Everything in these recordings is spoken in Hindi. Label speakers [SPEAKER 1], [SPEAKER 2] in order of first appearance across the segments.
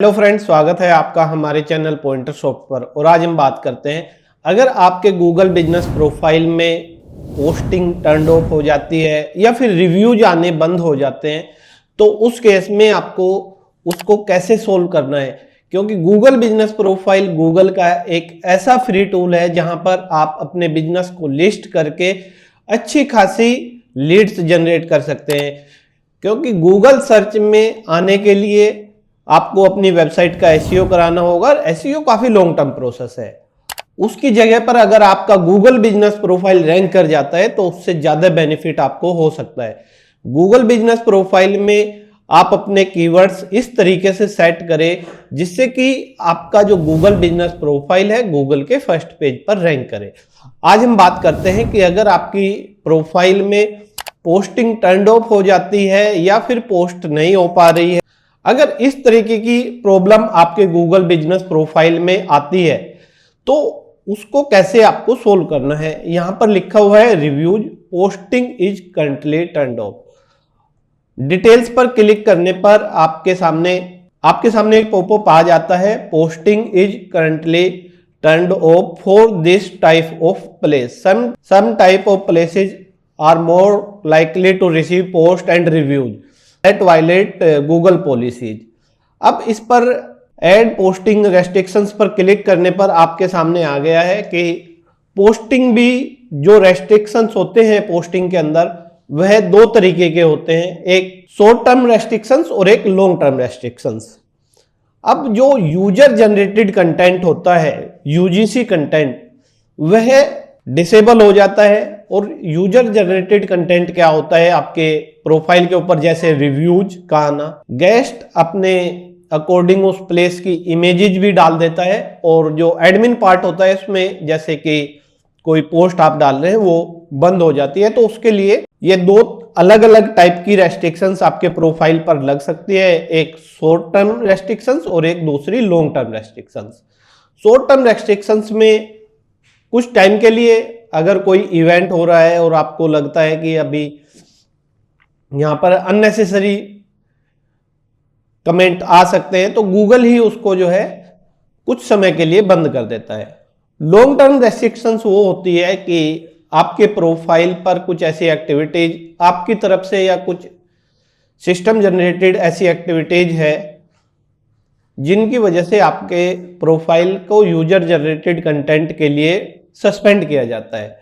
[SPEAKER 1] हेलो फ्रेंड्स, स्वागत है आपका हमारे चैनल पॉइंटर शॉप पर। और आज हम बात करते हैं, अगर आपके गूगल बिजनेस प्रोफाइल में पोस्टिंग टर्न ऑफ हो जाती है या फिर रिव्यूज आने बंद हो जाते हैं तो उस केस में आपको उसको कैसे सोल्व करना है। क्योंकि गूगल बिजनेस प्रोफाइल गूगल का एक ऐसा फ्री टूल है जहां पर आप अपने बिजनेस को लिस्ट करके अच्छी खासी लीड्स जनरेट कर सकते हैं। क्योंकि गूगल सर्च में आने के लिए आपको अपनी वेबसाइट का एसईओ कराना होगा और एसईओ काफी लॉन्ग टर्म प्रोसेस है। उसकी जगह पर अगर आपका गूगल बिजनेस प्रोफाइल रैंक कर जाता है तो उससे ज्यादा बेनिफिट आपको हो सकता है। गूगल बिजनेस प्रोफाइल में आप अपने कीवर्ड्स इस तरीके से सेट करें जिससे कि आपका जो गूगल बिजनेस प्रोफाइल है गूगल के फर्स्ट पेज पर रैंक करे। आज हम बात करते हैं कि अगर आपकी प्रोफाइल में पोस्टिंग टर्न ऑफ हो जाती है या फिर पोस्ट नहीं हो पा रही है, अगर इस तरीके की प्रॉब्लम आपके गूगल बिजनेस प्रोफाइल में आती है तो उसको कैसे आपको सोल्व करना है। यहां पर लिखा हुआ है reviews posting is currently turned off. Details पर क्लिक करने पर आपके सामने एक पॉपअप आ जाता है, posting is currently turned off for this type of place. Some type of places are more likely to receive post and reviews that violate Google policies. अब इस पर एड पोस्टिंग रेस्ट्रिक्शंस पर क्लिक करने पर आपके सामने आ गया है कि पोस्टिंग भी जो रेस्ट्रिक्शंस होते हैं पोस्टिंग के अंदर वह दो तरीके के होते हैं, एक शॉर्ट टर्म रेस्ट्रिक्शंस और एक लॉन्ग टर्म रेस्ट्रिक्शंस। अब जो यूजर जनरेटेड कंटेंट होता है यूजीसी कंटेंट वह डिसेबल हो जाता है। और यूजर जनरेटेड कंटेंट क्या होता है, आपके प्रोफाइल के ऊपर जैसे रिव्यूज का आना, गेस्ट अपने अकॉर्डिंग उस प्लेस की इमेजेस भी डाल देता है, और जो एडमिन पार्ट होता है इसमें जैसे कि कोई पोस्ट आप डाल रहे हैं वो बंद हो जाती है। तो उसके लिए ये दो अलग अलग टाइप की रेस्ट्रिक्शंस आपके प्रोफाइल पर लग सकती है, एक शॉर्ट टर्म रेस्ट्रिक्शंस और एक दूसरी long term restrictions. Short term restrictions में कुछ टाइम के लिए अगर कोई इवेंट हो रहा है और आपको लगता है कि अभी यहां पर अननेसेसरी कमेंट आ सकते हैं तो गूगल ही उसको जो है कुछ समय के लिए बंद कर देता है। लॉन्ग टर्म रेस्ट्रिक्शंस वो होती है कि आपके प्रोफाइल पर कुछ ऐसी एक्टिविटीज आपकी तरफ से या कुछ सिस्टम जनरेटेड ऐसी एक्टिविटीज है जिनकी वजह से आपके प्रोफाइल को यूजर जनरेटेड कंटेंट के लिए सस्पेंड किया जाता है।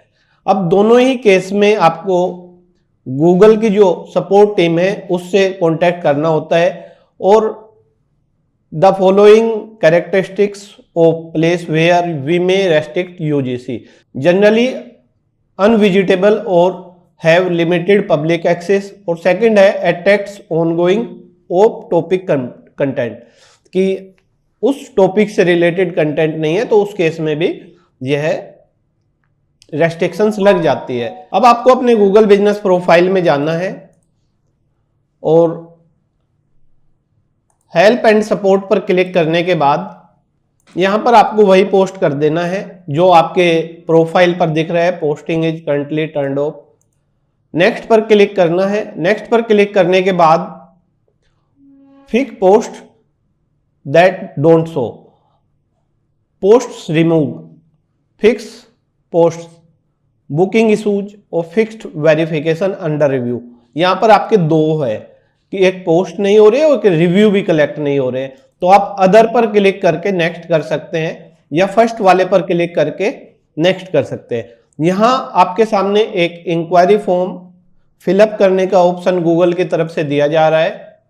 [SPEAKER 1] अब दोनों ही केस में आपको गूगल की जो सपोर्ट टीम है उससे कांटेक्ट करना होता है, और the following characteristics of place where we may restrict UGC generally unvisitable और हैव लिमिटेड पब्लिक एक्सेस। और सेकंड है attacks ongoing of topic content, कि उस टॉपिक से रिलेटेड कंटेंट नहीं है तो उस केस में भी यह रेस्ट्रिक्शंस लग जाती है। अब आपको अपने गूगल बिजनेस प्रोफाइल में जाना है और हेल्प एंड सपोर्ट पर क्लिक करने के बाद यहां पर आपको वही पोस्ट कर देना है जो आपके प्रोफाइल पर दिख रहा है, posting is currently turned of. Next पर क्लिक करना है। नेक्स्ट पर क्लिक करने के बाद fix post that don't show, posts remove, fix post, booking issues और फिक्स्ड वेरिफिकेशन अंडर रिव्यू। यहां पर आपके दो है कि एक पोस्ट नहीं हो रही है और एक रिव्यू भी कलेक्ट नहीं हो रहे हैं, तो आप अदर पर क्लिक करके नेक्स्ट कर सकते हैं या फर्स्ट वाले पर क्लिक करके नेक्स्ट कर सकते हैं। यहां आपके सामने एक इंक्वायरी फॉर्म फिलअप करने का ऑप्शन गूगल की तरफ से दिया जा रहा है।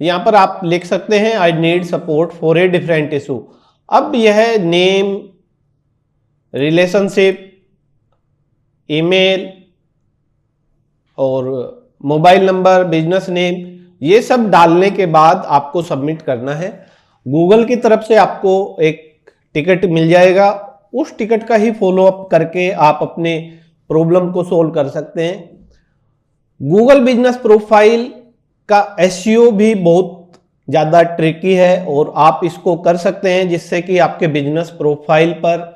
[SPEAKER 1] यहां पर आप लिख सकते हैं I need support for a different issue. अब यह नेम, रिलेशनशिप, ईमेल और मोबाइल नंबर, बिजनेस नेम, ये सब डालने के बाद आपको सबमिट करना है। गूगल की तरफ से आपको एक टिकट मिल जाएगा, उस टिकट का ही फॉलो अप करके आप अपने प्रॉब्लम को सोल्व कर सकते हैं। गूगल बिजनेस प्रोफाइल का एसईओ भी बहुत ज़्यादा ट्रिकी है और आप इसको कर सकते हैं जिससे कि आपके बिजनेस प्रोफाइल पर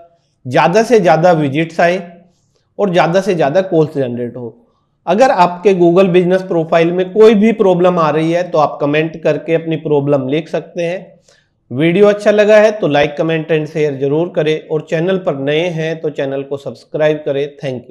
[SPEAKER 1] ज़्यादा से ज़्यादा विजिट्स आए और ज़्यादा से ज़्यादा कॉल्स जनरेट हो। अगर आपके गूगल बिजनेस प्रोफाइल में कोई भी प्रॉब्लम आ रही है तो आप कमेंट करके अपनी प्रॉब्लम लिख सकते हैं। वीडियो अच्छा लगा है तो लाइक, कमेंट एंड शेयर जरूर करें और चैनल पर नए हैं तो चैनल को सब्सक्राइब करें। Thank you.